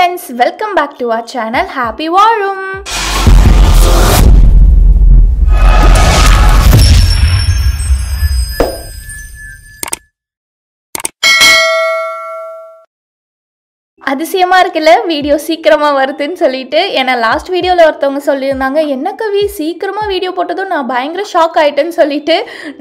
friends, welcome back to our channel Happy War Room. அதிசயமா இருக்குல்ல video சீக்கிரமா வருதுன்னு சொல்லிட்டு ஏன்னா லாஸ்ட் வீடியோவில் ஒருத்தவங்க சொல்லியிருந்தாங்க என்ன கவி சீக்கிரமாக வீடியோ போட்டதும் நான் பயங்கர ஷாக் ஆகிட்டேன்னு சொல்லிட்டு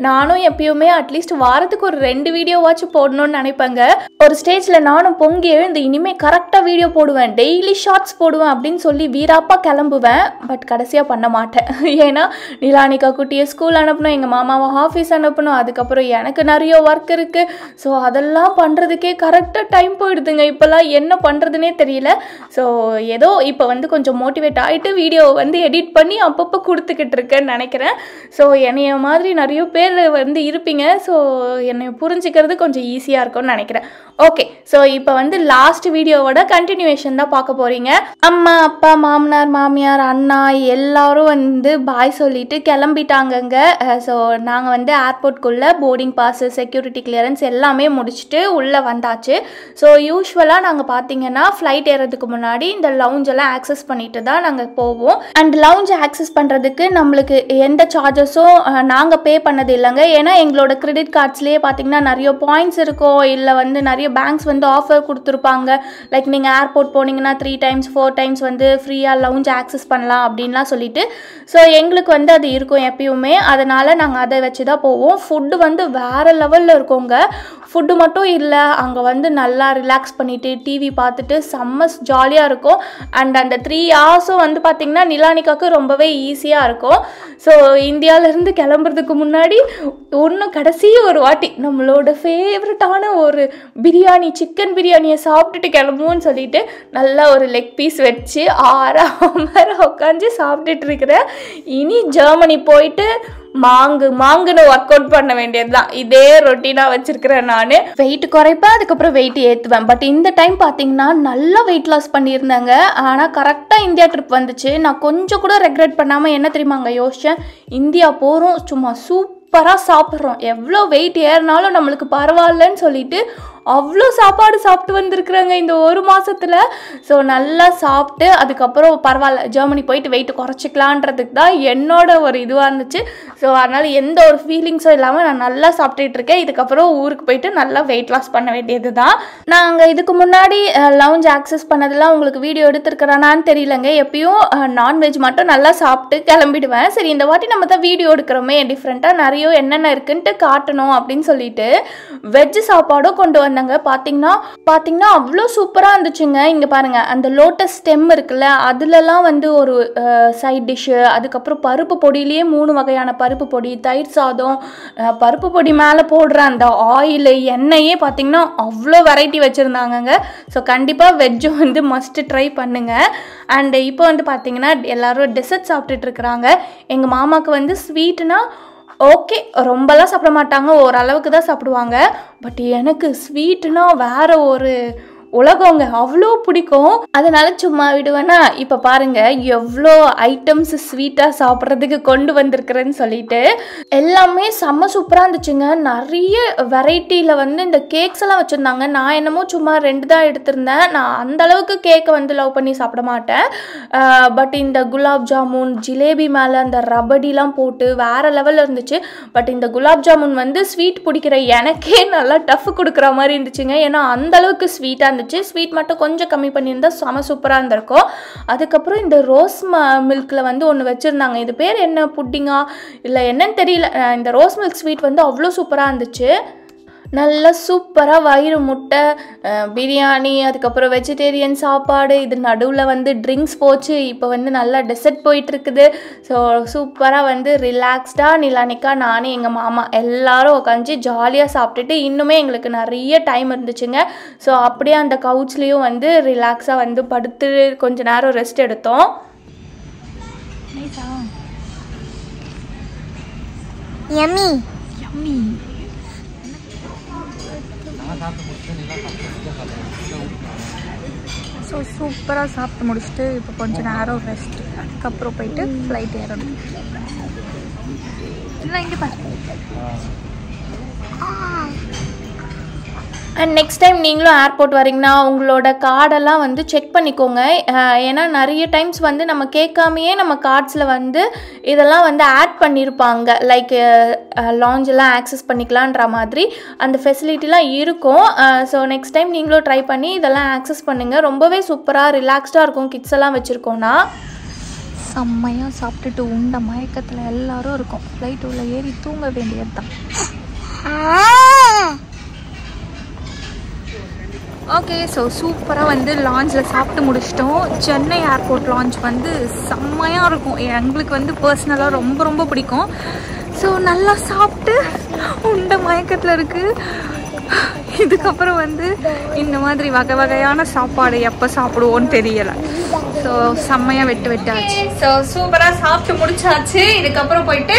நானும் எப்பயுமே அட்லீஸ்ட் வாரத்துக்கு ஒரு 2 வீடியோவாச்சும் போடணும்னு நினைப்பேங்க. ஒரு ஸ்டேஜில் நானும் பொங்கி எழுந்து இனிமேல் கரெக்டாக வீடியோ போடுவேன், டெய்லி ஷார்ட்ஸ் போடுவேன் அப்படின்னு சொல்லி வீராப்பாக கிளம்புவேன். பட் கடைசியாக பண்ண மாட்டேன். ஏன்னா நிலானிகா குட்டியை ஸ்கூல் அனுப்பணும், எங்கள் மாமாவை ஆஃபீஸ் அனுப்பணும், அதுக்கப்புறம் எனக்கு நிறைய ஒர்க் இருக்குது. ஸோ அதெல்லாம் பண்ணுறதுக்கே கரெக்டாக டைம் போயிடுதுங்க. இப்போல்லாம் என்ன பண்ணுறதுனே தெரியல. ஸோ ஏதோ இப்போ கொஞ்சம் மோட்டிவேட் ஆகிட்டு வீடியோவை எடிட் பண்ணி அப்பப்போ கொடுத்துக்கிட்டு இருக்கேன்னு நினைக்கிறேன். ஸோ என்னைய மாதிரி நிறைய பேர் இருப்பீங்க. ஸோ என்னை புரிஞ்சுக்கிறது கொஞ்சம் ஈஸியாக இருக்கும்னு நினைக்கிறேன். ஓகே, ஸோ இப்போ லாஸ்ட் வீடியோவோட கண்டினியூவேஷன் தான் பார்க்க போகிறீங்க. அம்மா அப்பா மாமனார் மாமியார் அண்ணா எல்லாரும் பாய் சொல்லிட்டு கிளம்பிட்டாங்கங்க. ஸோ நாங்கள் ஏர்போர்ட்குள்ளே போர்டிங் பாஸ் செக்யூரிட்டி கிளியரன்ஸ் எல்லாமே முடிச்சுட்டு உள்ளே வந்தாச்சு. ஸோ யூஸ்வலாக நாங்கள் பார்த்தீங்கன்னா ஃப்ளைட் ஏறதுக்கு முன்னாடி இந்த லவுஞ்செல்லாம் ஆக்சஸ் பண்ணிட்டு தான் நாங்கள் போவோம். அண்ட் லவுஞ்சை ஆக்சஸ் பண்ணுறதுக்கு நம்மளுக்கு எந்த சார்ஜஸும் நாங்கள் பே பண்ணது இல்லைங்க. ஏன்னா எங்களோட கிரெடிட் கார்ட்ஸ்லேயே பார்த்தீங்கன்னா நிறைய பாயிண்ட்ஸ் இருக்கும், இல்லை நிறைய பேங்க்ஸ் ஆஃபர் கொடுத்துருப்பாங்க. லைக் நீங்கள் ஏர்போர்ட் போனீங்கன்னா 3 times 4 times ஃப்ரீயாக லவுஞ்ச் ஆக்சஸ் பண்ணலாம் அப்படின்லாம் சொல்லிட்டு. ஸோ எங்களுக்கு அது இருக்கும் எப்பயுமே. அதனால் நாங்கள் அதை வச்சு தான் போவோம். ஃபுட்டு வேறு லெவலில் இருக்கோங்க. ஃபுட்டு மட்டும் இல்லை, அங்கே நல்லா ரிலாக்ஸ் பண்ணிவிட்டு டிவி பார்த்துட்டு செம்ம ஜாலியாக இருக்கும். அண்ட் அந்த 3 hours பார்த்திங்கன்னா நிலானிகாவுக்கு ரொம்பவே ஈஸியாக இருக்கும். ஸோ இந்தியாவிலேருந்து கிளம்புறதுக்கு முன்னாடி கடைசி ஒரு வாட்டி நம்மளோட ஃபேவரட்டான ஒரு பிரியாணி, சிக்கன் பிரியாணியை சாப்பிட்டுட்டு கிளம்புவோன்னு சொல்லிட்டு நல்லா ஒரு லெக் பீஸ் வச்சு ஆறாம உட்காந்து சாப்பிட்டுட்டு இருக்கிறேன். இனி ஜெர்மனி போயிட்டு மாங்குன்னு ஒர்க் அவுட் பண்ண வேண்டியது தான். இதே ரொட்டீனாக வச்சிருக்கிறேன். நான் வெயிட் குறைப்பேன், அதுக்கப்புறம் வெயிட் ஏற்றுவேன். பட் இந்த டைம் பார்த்தீங்கன்னா நல்லா வெயிட் லாஸ் பண்ணியிருந்தேங்க. ஆனால் கரெக்டாக இந்தியா ட்ரிப் வந்துச்சு. நான் கொஞ்சம் கூட ரெக்ரெட் பண்ணாமல் என்ன தெரியுமாங்க யோசித்தேன், இந்தியா போகிறோம், சும்மா சூப்பராக சாப்பிட்றோம், எவ்வளோ வெயிட் ஏறினாலும் நம்மளுக்கு பரவாயில்லன்னு சொல்லிட்டு அவ்வளோ சாப்பாடு சாப்பிட்டு வந்திருக்குறாங்க இந்த ஒரு மாதத்தில். ஸோ நல்லா சாப்பிட்டு அதுக்கப்புறம் பரவாயில்ல ஜெர்மனி போயிட்டு வெயிட் குறைச்சிக்கலான்றதுக்கு தான் என்னோட ஒரு இதுவாக இருந்துச்சு. ஸோ அதனால் எந்த ஒரு ஃபீலிங்ஸும் இல்லாமல் நான் நல்லா சாப்பிட்டுட்டு இருக்கேன். இதுக்கப்புறம் ஊருக்கு போயிட்டு நல்லா வெயிட் லாஸ் பண்ண வேண்டியது தான். நாங்கள் இதுக்கு முன்னாடி லவுஞ்ச் ஆக்சஸ் பண்ணதெல்லாம் உங்களுக்கு வீடியோ எடுத்துருக்கிறேனான்னு தெரியலங்க. எப்பயும் நான்வெஜ் மட்டும் நல்லா சாப்பிட்டு கிளம்பிடுவேன். சரி இந்த வாட்டி நம்ம தான் வீடியோ எடுக்கிறோமே, டிஃப்ரெண்ட்டாக நிறைய என்னென்ன இருக்குன்ட்டு காட்டணும் அப்படின்னு சொல்லிட்டு வெஜ்ஜு சாப்பாடும் கொண்டு வந்தாங்க. பார்த்தீங்கன்னா அவ்வளோ சூப்பராக இருந்துச்சுங்க. இங்கே பாருங்கள், அந்த லோட்டஸ் ஸ்டெம் இருக்குல்ல, அதுலலாம் ஒரு சைட் டிஷ்ஷு, அதுக்கப்புறம் பருப்பு பொடியிலேயே 3 வகையான பருப்பு பொடி, தயிர் சாதம், பருப்பு பொடி மேலே போடுற அந்த ஆயில், எண்ணெயே பார்த்தீங்கன்னா அவ்வளோ வெரைட்டி வச்சுருந்தாங்கங்க. ஸோ கண்டிப்பாக வெஜ்ஜு மஸ்ட்டு ட்ரை பண்ணுங்கள். அண்ட் இப்போ பார்த்தீங்கன்னா எல்லோரும் டெசர்ட் சாப்பிட்டுட்ருக்குறாங்க. எங்கள் மாமாவுக்கு ஸ்வீட்னா ஓகே, ரொம்பலாம் சாப்பிட மாட்டாங்க, ஓரளவுக்கு தான் சாப்பிடுவாங்க. பட் எனக்கு ஸ்வீட்னா வேறு ஒரு உலகங்க, அவ்வளோ பிடிக்கும். அதனால சும்மா விடுவேன்னா இப்போ பாருங்கள் எவ்வளோ ஐட்டம்ஸ் ஸ்வீட்டாக சாப்பிட்றதுக்கு கொண்டு வந்திருக்கிறேன்னு சொல்லிட்டு எல்லாமே செம்ம சூப்பராக இருந்துச்சுங்க. நிறைய வெரைட்டியில் இந்த கேக்ஸ் எல்லாம் வச்சுருந்தாங்க. நான் என்னமோ சும்மா 2 தான் எடுத்திருந்தேன். நான் அந்தளவுக்கு கேக்கை லவ் பண்ணி சாப்பிட மாட்டேன். பட் இந்த குலாப் ஜாமுன், ஜிலேபி மேலே அந்த ரபடிலாம் போட்டு வேறு லெவலில் இருந்துச்சு. பட் இந்த குலாப் ஜாமுன் ஸ்வீட் பிடிக்கிற எனக்கே நல்லா டஃப் கொடுக்குற மாதிரி இருந்துச்சுங்க. ஏன்னா அந்தளவுக்கு ஸ்வீட்டாக இருந்துச்சு. ஸ்வீட் மட்டும் கொஞ்சம் கம்மி பண்ணியிருந்தா செம சூப்பராக இருந்திருக்கும். அதுக்கப்புறம் இந்த ரோஸ் மில்கில் ஒன்று வச்சுருந்தாங்க. இது பேர் என்ன, புட்டிங்கா இல்லை என்னன்னு தெரியல. இந்த ரோஸ் மில்க் ஸ்வீட் அவ்வளோ சூப்பராக இருந்துச்சு. நல்லா சூப்பராக வயிறு முட்டை, பிரியாணி, அதுக்கப்புறம் வெஜிடேரியன் சாப்பாடு, இது நடுவில் ட்ரிங்க்ஸ் போச்சு. இப்போ நல்லா டெசர்ட் போயிட்டுருக்குது. ஸோ சூப்பராக ரிலாக்ஸ்டாக நிலானிக்கா, நானே, எங்கள் மாமா எல்லோரும் உட்காந்து ஜாலியாக சாப்பிட்டுட்டு இன்னுமே எங்களுக்கு நிறைய டைம் இருந்துச்சுங்க. ஸோ அப்படியே அந்த கவுச்லேயும் ரிலாக்ஸாக படுத்து கொஞ்ச நேரம் ரெஸ்ட் எடுத்தோம். யம்மி ஸோ சூப்பராக சாப்பிட்டு முடிச்சுட்டு இப்போ கொஞ்சம் நேரம் ரெஸ்ட், அதுக்கப்புறம் போயிட்டு ஃப்ளைட் ஏறணும். இல்லை இங்கே பாரு, அண்ட் நெக்ஸ்ட் டைம் நீங்களும் ஏர்போர்ட் வரீங்கன்னா உங்களோட கார்டெல்லாம் வந்து செக் பண்ணிக்கோங்க. ஏன்னா நிறைய டைம்ஸ் வந்து நம்ம கேட்காமையே நம்ம கார்ட்ஸில் வந்து இதெல்லாம் வந்து ஆட் பண்ணியிருப்பாங்க. லைக் லாஞ்செல்லாம் ஆக்சஸ் பண்ணிக்கலான்ற மாதிரி அந்த ஃபெசிலிட்டிலாம் இருக்கும். ஸோ நெக்ஸ்ட் டைம் நீங்களும் ட்ரை பண்ணி இதெல்லாம் ஆக்சஸ் பண்ணுங்கள். ரொம்பவே சூப்பராக ரிலாக்ஸ்டாக இருக்கும். கிட்ஸ் எல்லாம் வச்சுருக்கோன்னா செம்மையாக சாப்பிட்டுட்டு உண்ட மயக்கத்தில் எல்லாரும் இருக்கும். ஃப்ளைட் உள்ள ஏறி தூங்க வேண்டியது தான். ஓகே, ஸோ சூப்பராக வந்து லாஞ்சில் சாப்பிட்டு முடிச்சிட்டோம். சென்னை ஏர்போர்ட் லாஞ்ச் வந்து செம்மையாக இருக்கும். எங்களுக்கு வந்து பர்சனலாக ரொம்ப ரொம்ப பிடிக்கும். ஸோ நல்லா சாப்பிட்டு உண்ட மயக்கத்தில் இருக்குது. இதுக்கப்புறம் வந்து இந்த மாதிரி வகை வகையான சாப்பாடு எப்போ சாப்பிடுவோன்னு தெரியலை. ஸோ செம்மையாக வெட்டாச்சு. ஸோ சூப்பராக சாப்பிட்டு முடிச்சாச்சு. இதுக்கப்புறம் போயிட்டு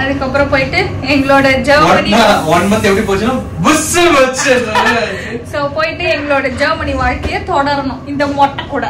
அதுக்கப்புறம் போயிட்டு எங்களோட ஜெர்மனி ஸோ போயிட்டு எங்களோட ஜெர்மனி வாழ்க்கையை தொடரணும் இந்த மொட்டை கூட.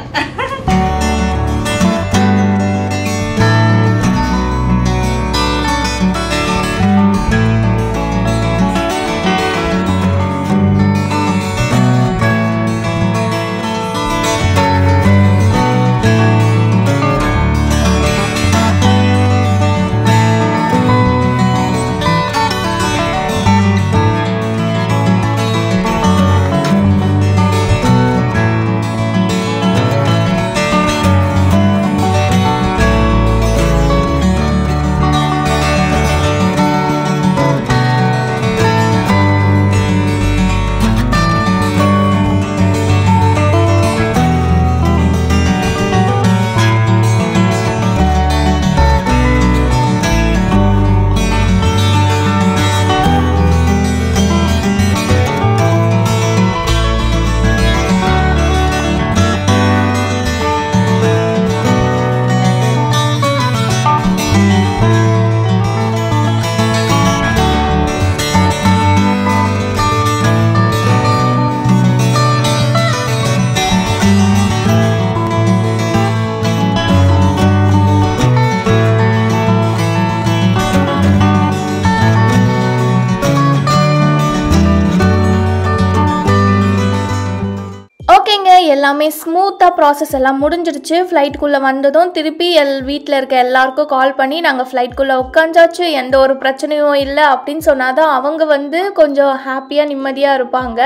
எல்லாமே ஸ்மூத்தாக ப்ராசஸ் எல்லாம் முடிஞ்சிருச்சு. ஃப்ளைட்டுக்குள்ளே வந்ததும் திருப்பி வீட்டில் இருக்க எல்லாருக்கும் கால் பண்ணி நாங்கள் ஃப்ளைட்டுக்குள்ளே உட்காந்தாச்சு, எந்த ஒரு பிரச்சனையும் இல்லை அப்படின்னு சொன்னால் தான் அவங்க வந்து கொஞ்சம் ஹாப்பியாக நிம்மதியாக இருப்பாங்க.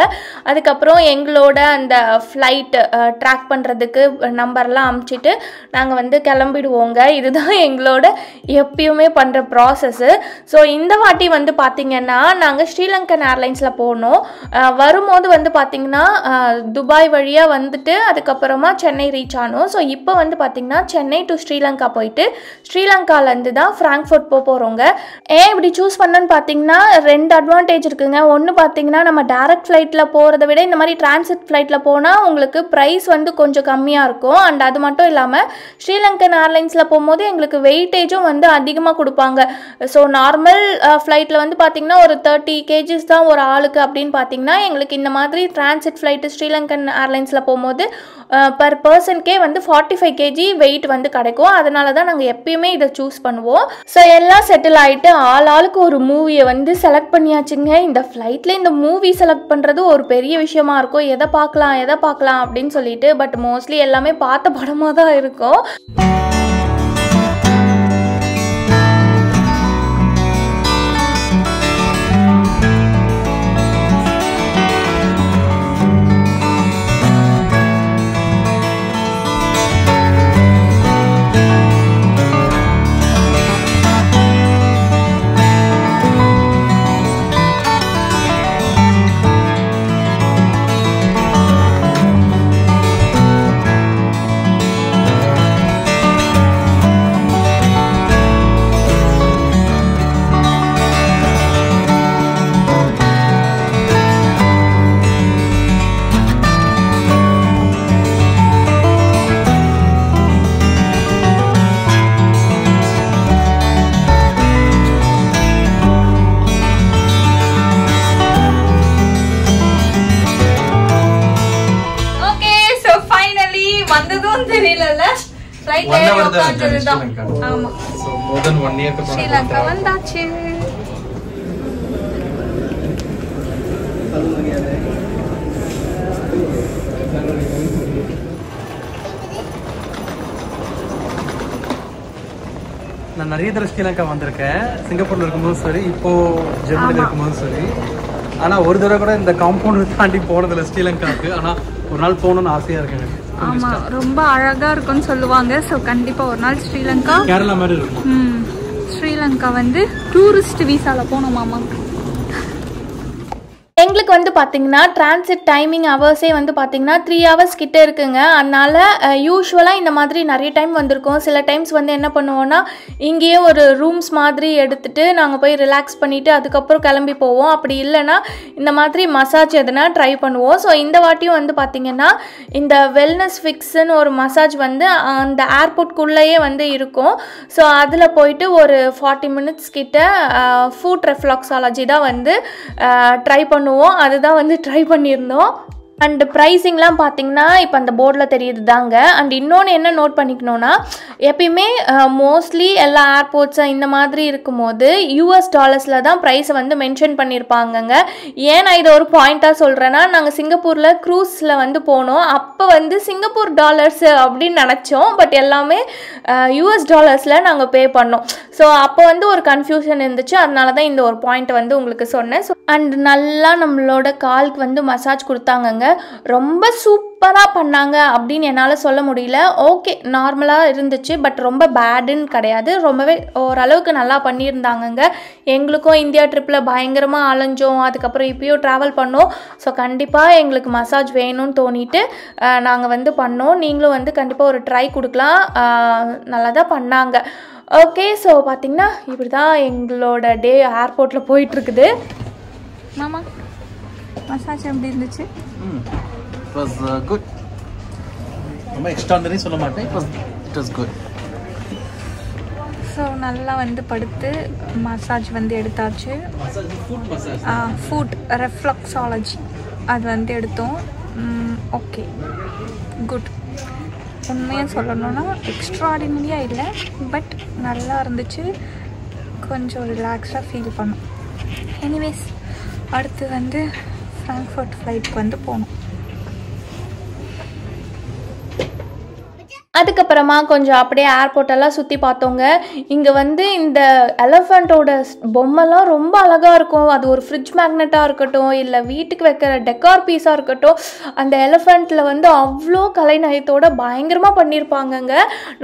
அதுக்கப்புறம் எங்களோட அந்த ஃப்ளைட் ட்ராக் பண்ணுறதுக்கு நம்பர்லாம் அமுச்சிட்டு நாங்கள் வந்து கிளம்பிடுவோங்க. இதுதான் எங்களோட எப்பயுமே பண்ணுற ப்ராசஸ்ஸு. ஸோ இந்த வாட்டி வந்து பார்த்திங்கன்னா நாங்கள் ஸ்ரீலங்கன் ஏர்லைன்ஸில் போனோம். வரும்போது வந்து பார்த்திங்கன்னா துபாய் வழியாக வந்துட்டு அதுக்கப்புறமா சென்னை ரீச் ஆனோம். ஸோ இப்போ வந்து பார்த்திங்கன்னா சென்னை டு ஸ்ரீலங்கா போயிட்டு ஸ்ரீலங்காலேருந்து தான் ஃப்ராங்க்ஃபர்ட் போகிறோங்க. ஏன் இப்படி சூஸ் பண்ணோன்னு பார்த்தீங்கன்னா 2 அட்வான்டேஜ் இருக்குங்க. ஒன்று பார்த்தீங்கன்னா நம்ம டேரக்ட் ஃப்ளைட்டில் போகிறத விட இந்த மாதிரி டிரான்சிட் ஃப்ளைட்டில் போனால் உங்களுக்கு ப்ரைஸ் வந்து கொஞ்சம் கம்மியாக இருக்கும். அண்ட் அது மட்டும் இல்லாமல் ஸ்ரீலங்கன் ஏர்லைன்ஸில் போகும்போது எங்களுக்கு வெயிட்டேஜும் வந்து அதிகமாக கொடுப்பாங்க. ஸோ நார்மல் ஃப்ளைட்டில் வந்து பார்த்திங்கன்னா ஒரு 30 kgs தான் ஒரு ஆளுக்கு அப்படின்னு பார்த்தீங்கன்னா எங்களுக்கு இந்த மாதிரி டிரான்சிட் ஃப்ளைட்டு ஸ்ரீலங்கன் ஏர்லைன்ஸில் போகும்போது பர் பர்சனுக்கே வந்து 45 kg வெயிட் வந்து கிடைக்கும். அதனால தான் நாங்கள் எப்பயுமே இதை சூஸ் பண்ணுவோம். ஸோ எல்லாம் செட்டில் ஆகிட்டு ஆளுக்கு ஒரு மூவியை வந்து செலக்ட் பண்ணியாச்சுங்க. இந்த ஃப்ளைட்டில் இந்த மூவி செலக்ட் பண்ணுறது ஒரு பெரிய விஷயமா இருக்கும். எதை பார்க்கலாம் அப்படின்னு சொல்லிட்டு. பட் மோஸ்ட்லி எல்லாமே பார்த்த படமாக தான் இருக்கும். more than 1 year க்கு ஸ்ரீலங்கா வந்தாச்சு. நான் நிறைய தடவை ஸ்ரீலங்கா வந்திருக்கேன். சிங்கப்பூர்ல இருக்கும்போது சரி, இப்போ ஜெர்மனில இருக்கும்போது சரி. ஆனா ஒரு தடவை கூட இந்த காம்பவுண்ட் தாண்டி போனதில்லை ஸ்ரீலங்காவுக்கு. ஆனா ஒரு நாள் போகணும்னு ஆசையா இருக்கு எனக்கு. ஆமா, ரொம்ப அழகா இருக்கும்னு சொல்லுவாங்க. ஸோ கண்டிப்பா ஒரு நாள் ஸ்ரீலங்கா, கேரளா மாதிரி இருக்கும். ஸ்ரீலங்கா வந்து டூரிஸ்ட் வீசால போனோமாமா. எங்களுக்கு வந்து பார்த்தீங்கன்னா டிரான்சிட் டைமிங் ஹவர்ஸே வந்து பார்த்தீங்கன்னா 3 hours கிட்ட இருக்குங்க. அதனால் யூஸ்வலாக இந்த மாதிரி நிறைய டைம் வந்திருக்கோம். சில டைம்ஸ் வந்து என்ன பண்ணுவோன்னா இங்கேயே ஒரு ரூம்ஸ் மாதிரி எடுத்துகிட்டு நாங்கள் போய் ரிலாக்ஸ் பண்ணிவிட்டு அதுக்கப்புறம் கிளம்பி போவோம். அப்படி இல்லைன்னா இந்த மாதிரி மசாஜ் எதுனா ட்ரை பண்ணுவோம். ஸோ இந்த வாட்டியும் வந்து பார்த்திங்கன்னா இந்த வெல்னஸ் ஃபிக்ஸ்ன்னு ஒரு மசாஜ் வந்து அந்த ஏர்போர்ட்குள்ளேயே வந்து இருக்கும். ஸோ அதில் போயிட்டு ஒரு 40 minutes கிட்ட ஃபுட் ரெஃப்ளெக்ஸாலஜி தான் வந்து ட்ரை பண்ணுவோம். அதுதான் வந்து ட்ரை பண்ணியிருந்தோம். அண்ட் ப்ரைஸிங்லாம் பார்த்தீங்கன்னா இப்போ அந்த போர்டில் தெரியுது தாங்க. அண்ட் இன்னொன்று என்ன நோட் பண்ணிக்கணுன்னா, எப்பயுமே மோஸ்ட்லி எல்லா ஏர்போர்ட்ஸை இந்த மாதிரி இருக்கும்போது US டாலர்ஸில் தான் ப்ரைஸை வந்து மென்ஷன் பண்ணியிருப்பாங்கங்க. ஏன் நான் இதை ஒரு பாயிண்ட்டாக சொல்கிறேன்னா, நாங்கள் சிங்கப்பூரில் க்ரூஸில் வந்து போனோம். அப்போ வந்து சிங்கப்பூர் டாலர்ஸு அப்படின்னு நினச்சோம். பட் எல்லாமே US டாலர்ஸில் நாங்கள் பே பண்ணோம். ஸோ அப்போ வந்து ஒரு கன்ஃபியூஷன் இருந்துச்சு. அதனால தான் இந்த ஒரு பாயிண்ட் வந்து உங்களுக்கு சொன்னேன். ஸோ அண்ட் நல்லா நம்மளோட காலுக்கு வந்து மசாஜ் கொடுத்தாங்கங்க. ரொம்ப சூப்பராக பண்ணாங்க அப்படின்னு என்னால் சொல்ல முடியல. ஓகே, நார்மலாக இருந்துச்சு. பட் ரொம்ப பேடுன்னு கிடையாது. ரொம்பவே ஓரளவுக்கு நல்லா பண்ணியிருந்தாங்கங்க. எங்களுக்கும் இந்தியா ட்ரிப்பில் பயங்கரமாக அலைஞ்சோம். அதுக்கப்புறம் இப்பயும் ட்ராவல் பண்ணோம். ஸோ கண்டிப்பாக எங்களுக்கு மசாஜ் வேணும்னு தோணிட்டு நாங்கள் வந்து பண்ணோம். நீங்களும் வந்து கண்டிப்பாக ஒரு ட்ரை கொடுக்கலாம். நல்லா தான் பண்ணாங்க. ஓகே, ஸோ பார்த்திங்கன்னா இப்படி தான் எங்களோட டே ஏர்போர்ட்டில் போயிட்டுருக்குது. மாமா, மசாஜ் எப்படி இருந்துச்சு? It was good. ரொம்ப எக்ஸ்ட்ராடனரி சொல்ல மாட்டேன். It was good. ஸோ நல்லா வந்து படுத்து மசாஜ் வந்து எடுத்தாச்சு. ஃபுட் ரெஃப்ளெக்ஸாலஜி அது வந்து எடுத்தோம். Okay, good. உண்மையாக சொல்லணும்னா எக்ஸ்ட்ராடினரியாக இல்லை, பட் நல்லா இருந்துச்சு. கொஞ்சம் ரிலாக்ஸாக ஃபீல் பண்ணோம். எனிவேஸ், அடுத்து வந்து ஃப்ராங்க்ஃபர்ட் ஃப்ளைட்டுக்கு வந்து போனோம். அதுக்கப்புறமா கொஞ்சம் அப்படியே ஏர்போர்ட்டெல்லாம் சுற்றி பார்த்தோங்க. இங்கே வந்து இந்த எலஃபண்ட்டோட பொம்மைலாம் ரொம்ப அழகாக இருக்கும். அது ஒரு ஃப்ரிட்ஜ் மேக்னெட்டாக இருக்கட்டும், இல்லை வீட்டுக்கு வைக்கிற டெக்கார் பீஸாக இருக்கட்டும், அந்த எலஃபண்ட்டில் வந்து அவ்வளோ கலைநயத்தோடு பயங்கரமாக பண்ணியிருப்பாங்கங்க.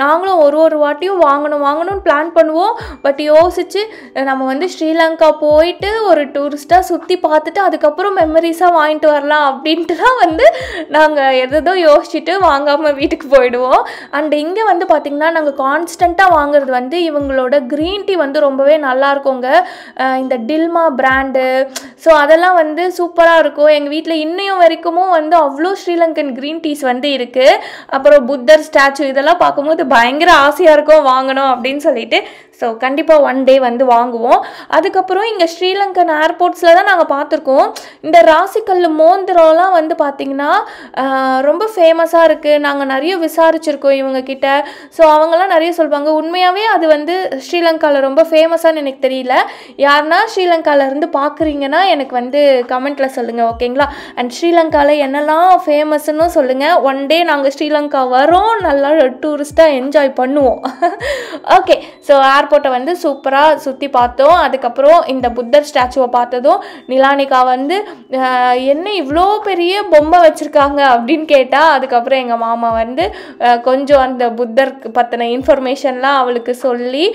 நாங்களும் ஒரு வாட்டியும் வாங்கணும்னு பிளான் பண்ணுவோம். பட் யோசித்து நம்ம வந்து ஸ்ரீலங்கா போயிட்டு ஒரு டூரிஸ்ட்டாக சுற்றி பார்த்துட்டு அதுக்கப்புறம் மெமரிஸாக வாங்கிட்டு வரலாம் அப்படின்ட்டு தான் வந்து நாங்கள் எதோ யோசிச்சுட்டு வாங்காமல் வீட்டுக்கு போயிடுவோம். அண்ட் இங்கே வந்து பார்த்திங்கன்னா நாங்கள் கான்ஸ்டண்ட்டாக வாங்குறது வந்து இவங்களோட க்ரீன் டீ வந்து ரொம்பவே நல்லா இருக்குங்க. இந்த டில்மா பிராண்டு. ஸோ அதெல்லாம் வந்து சூப்பராக இருக்கும். எங்கள் வீட்டில் இன்னையும் வரைக்கும் வந்து அவ்வளோ ஸ்ரீலங்கன் க்ரீன் டீஸ் வந்து இருக்குது. அப்புறம் புத்தர் ஸ்டாச்சு இதெல்லாம் பார்க்கும்போது பயங்கர ஆசையாக இருக்கும் வாங்கணும் அப்படின்னு சொல்லிட்டு. ஸோ கண்டிப்பாக ஒன் டே வந்து வாங்குவோம். அதுக்கப்புறம் இங்கே ஸ்ரீலங்கன் ஏர்போர்ட்ஸில் தான் நாங்கள் பார்த்துருக்கோம். இந்த ராசிக்கல் மோந்திரம்லாம் வந்து பார்த்திங்கன்னா ரொம்ப ஃபேமஸாக இருக்குது. நாங்கள் நிறைய விசாரிச்சிருக்கோம் இவங்கக்கிட்ட. ஸோ அவங்களாம் நிறைய சொல்லுவாங்க. உண்மையாகவே அது வந்து ஸ்ரீலங்காவில் ரொம்ப ஃபேமஸான்னு எனக்கு தெரியல. யாருன்னா ஸ்ரீலங்காவிலேருந்து பார்க்குறீங்கன்னா எனக்கு வந்து கமெண்ட்டில் சொல்லுங்கள், ஓகேங்களா? அண்ட் ஸ்ரீலங்காவில் என்னெல்லாம் ஃபேமஸ்ன்னு சொல்லுங்கள். ஒன் டே நாங்கள் ஸ்ரீலங்கா வரோம், நல்லா டூரிஸ்ட்டாக என்ஜாய் பண்ணுவோம். ஓகே, ஸோ ஏர்போர்ட்டை வந்து சூப்பராக சுற்றி பார்த்தோம். அதுக்கப்புறம் இந்த புத்தர் ஸ்டாச்சுவை பார்த்ததும் நிலானிகா வந்து என்ன இவ்வளோ பெரிய பொம்மை வச்சுருக்காங்க அப்படின்னு கேட்டால், அதுக்கப்புறம் எங்கள் மாமா வந்து கொஞ்சம் அந்த புத்தர் பற்றின இன்ஃபர்மேஷன்லாம் அவளுக்கு சொல்லி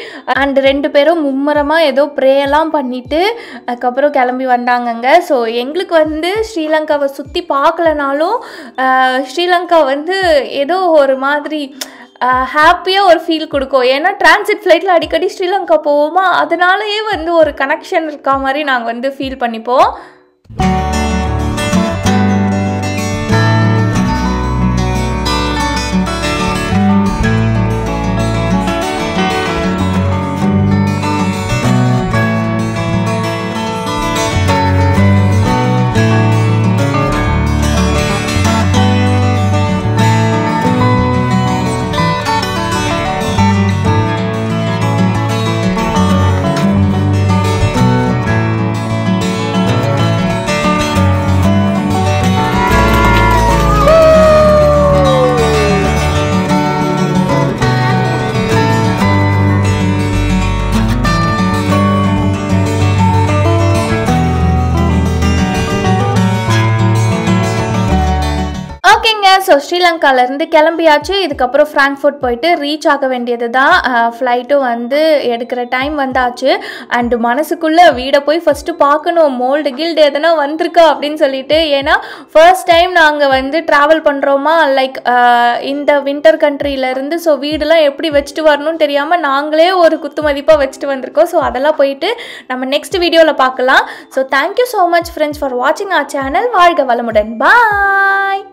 அண்ட் 2 பேரும் மும்மரமாக ஏதோ ப்ரேயெல்லாம் பண்ணிவிட்டு அதுக்கப்புறம் கிளம்பி வந்தாங்கங்க. ஸோ எங்களுக்கு வந்து ஸ்ரீலங்காவை சுற்றி பார்க்கலனாலும் ஸ்ரீலங்கா வந்து ஏதோ ஒரு மாதிரி ஹாப்பியாக ஒரு ஃபீல் கொடுக்கும். ஏன்னா டிரான்சிட் ஃப்ளைட்டில் அடிக்கடி ஸ்ரீலங்கா போவோமா, அதனாலேயே வந்து ஒரு கனெக்ஷன் இருக்கா மாதிரி நாங்கள் வந்து ஃபீல் பண்ணிப்போம். ஸோ ஸ்ரீலங்காலேருந்து கிளம்பியாச்சு. இதுக்கப்புறம் ஃப்ராங்க்ஃபர்ட் போயிட்டு ரீச் ஆக வேண்டியது தான். ஃப்ளைட்டும் வந்து எடுக்கிற டைம் வந்தாச்சு. அண்டு மனசுக்குள்ளே வீடை போய் ஃபஸ்ட்டு பார்க்கணும், மோல்டு கில்டு எதனா வந்திருக்கா அப்படின்னு சொல்லிட்டு. ஏன்னா ஃபர்ஸ்ட் டைம் நாங்கள் வந்து ட்ராவல் பண்ணுறோமா லைக் இந்த வின்டர் கண்ட்ரியிலேருந்து. ஸோ வீடெல்லாம் எப்படி வச்சுட்டு வரணும்னு தெரியாமல் நாங்களே ஒரு குத்து மதிப்பாக வச்சுட்டு வந்திருக்கோம். ஸோ அதெல்லாம் போயிட்டு நம்ம நெக்ஸ்ட் வீடியோவில் பார்க்கலாம். So thank you so much friends for வாட்சிங் அவர் சேனல். வாழ்க வளமுடன். பாய்.